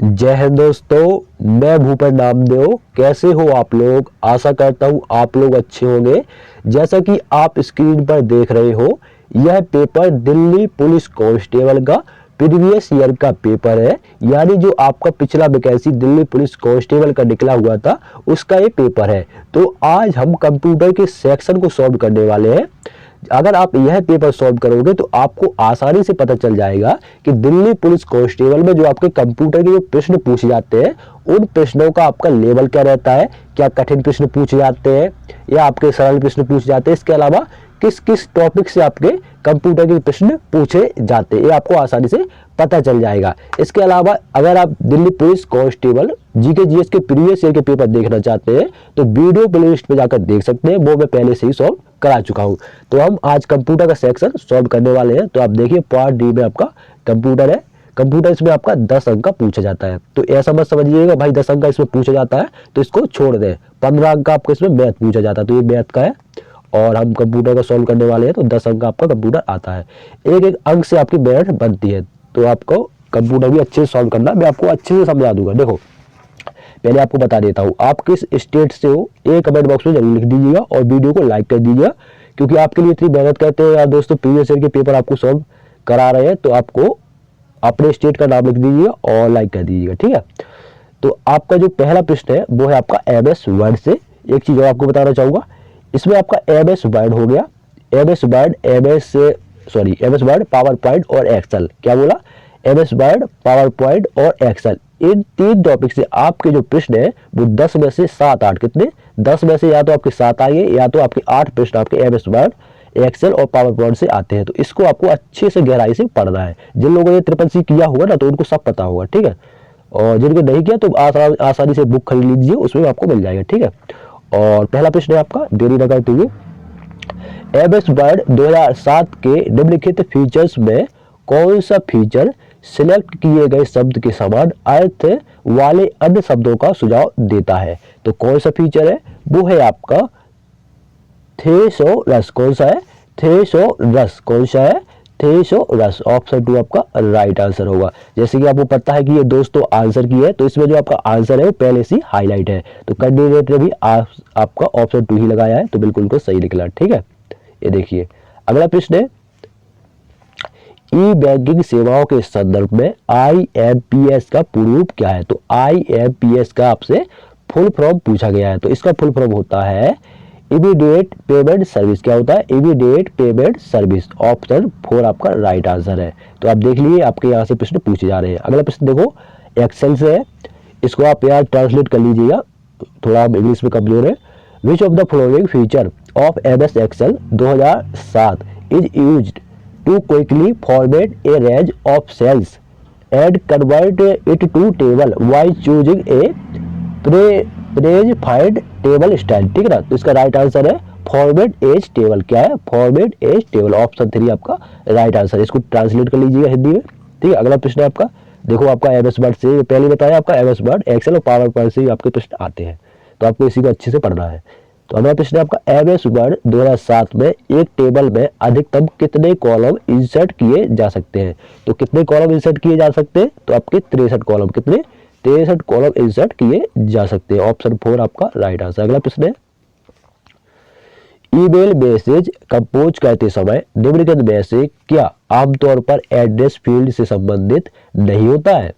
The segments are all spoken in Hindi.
जय हिंद दोस्तों, मैं भूपेंद्र नामदेव। कैसे हो आप लोग? आशा करता हूँ आप लोग अच्छे होंगे। जैसा कि आप स्क्रीन पर देख रहे हो, यह पेपर दिल्ली पुलिस कांस्टेबल का प्रीवियस ईयर का पेपर है। यानी जो आपका पिछला वैकेंसी दिल्ली पुलिस कांस्टेबल का निकला हुआ था, उसका ये पेपर है। तो आज हम कंप्यूटर के सेक्शन को सॉल्व करने वाले हैं। अगर आप यह पेपर सॉल्व करोगे तो आपको आसानी से पता चल जाएगा कि दिल्ली पुलिस कांस्टेबल में जो आपके कंप्यूटर के जो प्रश्न पूछे जाते हैं, उन प्रश्नों का आपका लेवल क्या रहता है। क्या कठिन प्रश्न पूछे जाते हैं या आपके सरल प्रश्न पूछे जाते हैं, इसके अलावा किस किस टॉपिक से आपके कंप्यूटर के प्रश्न पूछे जाते हैं, ये आपको आसानी से पता चल जाएगा। इसके अलावा अगर आप Delhi police constable GK GS के प्रीवियस ईयर के पेपर देखना चाहते हैं तो वीडियो प्लेलिस्ट पे जाकर देख सकते हैं, वो मैं पहले से ही सॉल्व करा चुका हूं। तो हम आज कंप्यूटर का सेक्शन सॉल्व करने वाले हैं। तो आप देखिए, पार्ट डी में आपका कंप्यूटर है। कंप्यूटर इसमें आपका 10 अंक का पूछा जाता है। तो ऐसा मत समझिएगा भाई 10 अंक का इसमें पूछा जाता है तो इसको छोड़ दें। 15 अंक का आपको इसमें मैथ पूछा जाता है, तो ये मैथ का है और हम कंप्यूटर का सॉल्व करने वाले हैं। तो 10 अंक का आपका कंप्यूटर आता है। एक एक अंक से आपकी मेरिट बनती है, तो आपको कंप्यूटर भी अच्छे से सॉल्व करना, मैं आपको अच्छे से समझा दूंगा। देखो, पहले आपको बता देता हूँ आप किस स्टेट से हो, ये कमेंट बॉक्स में जरूर लिख दीजिएगा और वीडियो को लाइक कर दीजिएगा, क्योंकि आपके लिए इतनी मेहनत करते हैं यार दोस्तों, प्रीवियस ईयर के पेपर आपको सॉल्व करा रहे हैं। तो आपको अपने स्टेट का नाम लिख दीजिएगा और लाइक कर दीजिएगा, ठीक है। तो आपका जो पहला प्रश्न है वो है आपका एमएस वर्ड से। एक चीज और आपको बताना चाहूंगा, इसमें आपका एमएस वर्ड हो गया, MS word, MS word, power point और एक्सेल। क्या बोला? एमएस वर्ड, पावर पॉइंट और एक्सेल, इन तीन टॉपिक से आपके जो प्रश्न है वो 10 में से 7-8, कितने 10 में से या तो आपके 7 आएंगे या तो आपके 8 प्रश्न आपके एमएस वर्ड, एक्सेल और पावर पॉइंट से आते हैं। तो इसको आपको अच्छे से गहराई से पढ़ना है। जिन लोगों ने ट्रिपल सी किया होगा ना तो उनको सब पता होगा, ठीक है। और जिनको नहीं किया तो आसानी से बुक खरीद लीजिए, उसमें आपको मिल जाएगा, ठीक है। और पहला प्रश्न है आपका, देरी न करते हुए, एमएस वर्ड 2007 के निम्नलिखित फीचर्स में कौन सा फीचर सिलेक्ट किए गए शब्द के समान अर्थ वाले अन्य शब्दों का सुझाव देता है? तो कौन सा फीचर है? वो है आपका थेसोरस। कौन सा है? थेसोरस। कौन सा है? थेसोरस। ऑप्शन 2 आपका राइट आंसर होगा। जैसे कि आपको पता है कि ये दोस्तों आंसर की है, तो इसमें जो आपका आंसर है वो पहले से हाईलाइट है, तो कैंडिडेट ने भी आपका ऑप्शन 2 ही लगाया है, तो बिल्कुल तो सही निकला, ठीक है। ये देखिए, अगला प्रश्न है, ई बैंकिंग सेवाओं के संदर्भ में आईएमपीएस का पूर्ण रूप क्या है? तो आईएमपीएस का आपसे फुल फॉर्म पूछा गया है, तो इसका फुल फॉर्म होता है इमीडिएट पेमेंट सर्विस। क्या होता है? Immediate payment service. ऑप्शन 4 आपका राइट आंसर है। तो आप देख लीजिए, आपके यहाँ से प्रश्न पूछे जा रहे हैं। अगला प्रश्न देखो, एक्सेल से है, इसको आप यहाँ ट्रांसलेट कर लीजिएगा, थोड़ा हम इंग्लिश में कमजोर है। Which of the following feature of MS Excel 2007 is used to quickly format a range of cells and convert it to table while choosing a predefined table style? ठीक है ना, तो इसका राइट आंसर है फॉर्मेट एज टेबल। क्या है? Format as table. ऑप्शन 3 आपका राइट आंसर है। इसको ट्रांसलेट कर लीजिएगा हिंदी में, ठीक है। अगला प्रश्न है आपका, देखो आपका एमएस वर्ड से पहले बताया, आपका एमएस वर्ड, एक्सेल और पावर पॉइंट से आपके प्रश्न आते हैं, तो आपको इसी को अच्छे से पढ़ना है। तो अगला प्रश्न है आपका, एमएस वर्ड 2007 में एक टेबल में अधिकतम कितने कॉलम इंसर्ट किए जा सकते हैं? तो कितने कॉलम इंसर्ट किए जा सकते हैं? तो आपके 63 कॉलम, कितने 63 कॉलम इंसर्ट किए जा सकते हैं। ऑप्शन 4 आपका राइट आंसर। अगला प्रश्न है, ईमेल मैसेज कंपोज करते समय निम्नलिखित में से क्या आमतौर पर एड्रेस फील्ड से संबंधित नहीं होता है?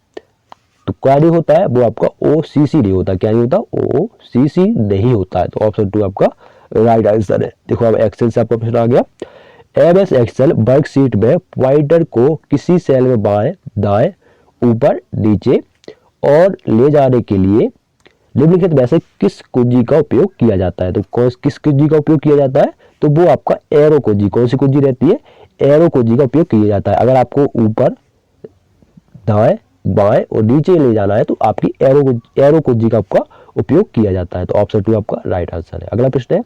तो क्या नहीं होता है? वो आपका ओसीसी नहीं होता। क्या नहीं होता? ओसीसी नहीं होता है। तो ऑप्शन 2 आपका राइट आंसर है। देखो, अब एक्सेल से आपका प्रश्न आ गया, एमएस एक्सेल वर्कशीट में पॉइंटर को किसी सेल में बाएं दाएं ऊपर नीचे और ले जाने के लिए निम्नलिखित में से किस कुंजी का उपयोग किया जाता है? तो किस कुंजी का उपयोग किया जाता है? तो वो आपका एरो कुंजी। कौन सी कुंजी रहती है? एरो कुंजी का उपयोग किया जाता है। अगर आपको ऊपर दाएं बाएं और नीचे ले जाना है तो आपकी एरो कुंजी का आपका उपयोग किया जाता है। तो ऑप्शन 2 आपका राइट आंसर है। अगला प्रश्न है,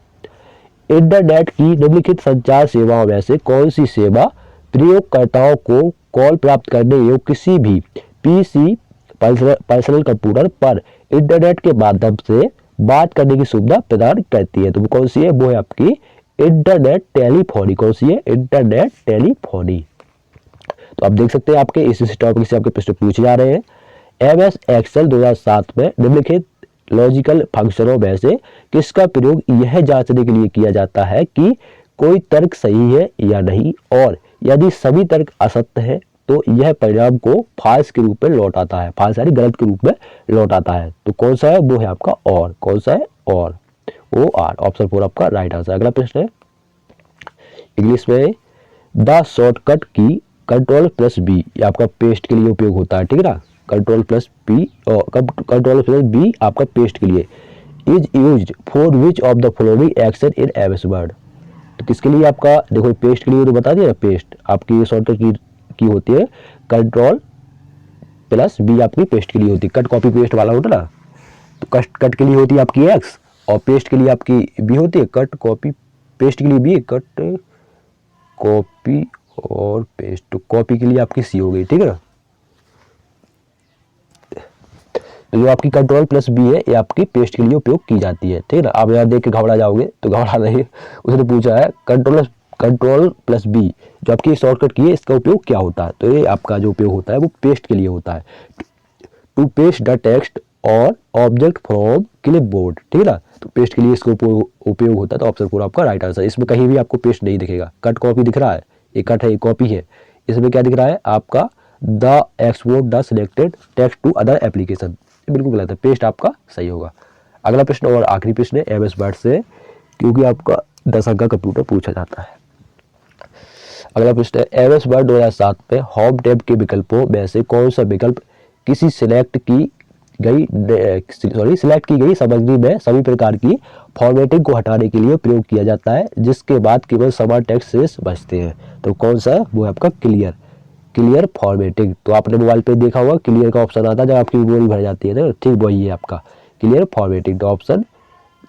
इंटरनेट की निम्नलिखित संचार सेवाओं में से कौन सी सेवा प्रयोगकर्ताओं को कॉल प्राप्त करने योग्य किसी भी पीसी पर्सनल कंप्यूटर पर इंटरनेट के माध्यम से बात करने की सुविधा प्रदान करती है? तो वो कौन सी है? वो है आपकी इंटरनेट टेलीफोनी। कौन सी है? Internet telephony. तो आप देख सकते हैं आपके इस टॉपिक से आपके प्रश्न पूछे जा रहे हैं। MS एक्सेल 2007 में निम्नलिखित लॉजिकल फंक्शनों में से किसका प्रयोग यह जांचने के लिए किया जाता है कि कोई तर्क सही है या नहीं, और यदि सभी तर्क असत्य है तो यह परिणाम को फाल्स के रूप में लौट आता है, फाल्स यानी गलत के रूप में लौट आता है। तो कौन सा है, वो है आपका और। कौन सा है, और, OR, ऑप्शन 4 आपका राइट आंसर। अगला प्रश्न है इंग्लिश में, द शॉर्टकट की Ctrl+B ये आपका पेस्ट के लिए उपयोग होता है, ठीक है ना। Ctrl+B आपका पेस्ट के लिए। Is used for which of the following action in MS word, तो किसके लिए आपका, देखो पेस्ट के लिए तो बता दिया, पेस्ट आपकी शॉर्टकट की होती है Ctrl+B आपकी पेस्ट के लिए होती है। कट कॉपी पेस्ट वाला होता है ना, तो कट के लिए होती है आपकी X और पेस्ट के लिए आपकी B होती है। कट कॉपी पेस्ट के लिए B, कट कॉपी और पेस्ट, तो कॉपी के लिए आपकी C हो गई, ठीक है ना। तो जो आपकी Ctrl+B है ये आपकी पेस्ट के लिए उपयोग की जाती है, ठीक है ना। आप यहाँ देख के घबरा जाओगे तो घबरा नहीं, उसने पूछा है Ctrl+B जो आपकी शॉर्टकट की है इसका उपयोग क्या होता है, तो ये आपका जो उपयोग होता है वो पेस्ट के लिए होता है। टू पेस्ट द टेक्स्ट और ऑब्जेक्ट फ्रॉम क्लिपबोर्ड, ठीक है ना। तो पेस्ट के लिए इसका उपयोग होता है, तो ऑप्शन 4 आपका राइट आंसर। इसमें कहीं भी आपको पेस्ट नहीं दिखेगा, कट कॉपी दिख रहा है, ये कट है, ये कॉपी है। इसमें क्या दिख रहा है आपका, the export the selected text to other application, बिल्कुल गलत है, पेस्ट आपका सही होगा। अगला प्रश्न और आखिरी प्रश्न है MS वर्ड से, क्योंकि आपका 10 अंक का कंप्यूटर पूछा जाता है। अगला प्रश्न है MS वर्ड 2007 में होम टैब के विकल्पों में से कौन सा विकल्प किसी सिलेक्ट की गई सामग्री में सभी प्रकार की फॉर्मेटिंग को हटाने के लिए प्रयोग किया जाता है, जिसके बाद केवल समान टेक्स्ट शेष बचते हैं। तो कौन सा है, वो है आपका क्लियर फॉर्मेटिंग। तो आपने मोबाइल पे देखा होगा क्लियर का ऑप्शन आता है जब आपकी मेमोरी भर जाती है ना, ठीक वही है आपका क्लियर फॉर्मेटिंग। तो ऑप्शन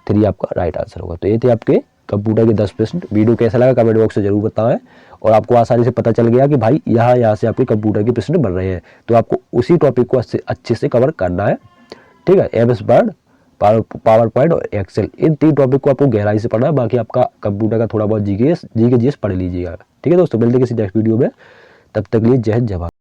3 आपका राइट आंसर होगा। तो ये थे आपके कंप्यूटर के 10 प्रश्न। वीडियो कैसा लगा कमेंट बॉक्स से जरूर बताएं, और आपको आसानी से पता चल गया कि भाई यहाँ से आपके कंप्यूटर के प्रश्न बन रहे हैं, तो आपको उसी टॉपिक को अच्छे से कवर करना है, ठीक है। MS वर्ड, पावर पॉइंट और एक्सेल, इन 3 टॉपिक को आपको गहराई से पढ़ना है। बाकी आपका कंप्यूटर का थोड़ा बहुत जीके GS पढ़ लीजिएगा, ठीक है दोस्तों। मिलते हैं किसी नेक्स्ट वीडियो में, तब तक के लिए जय हिंद जय भारत।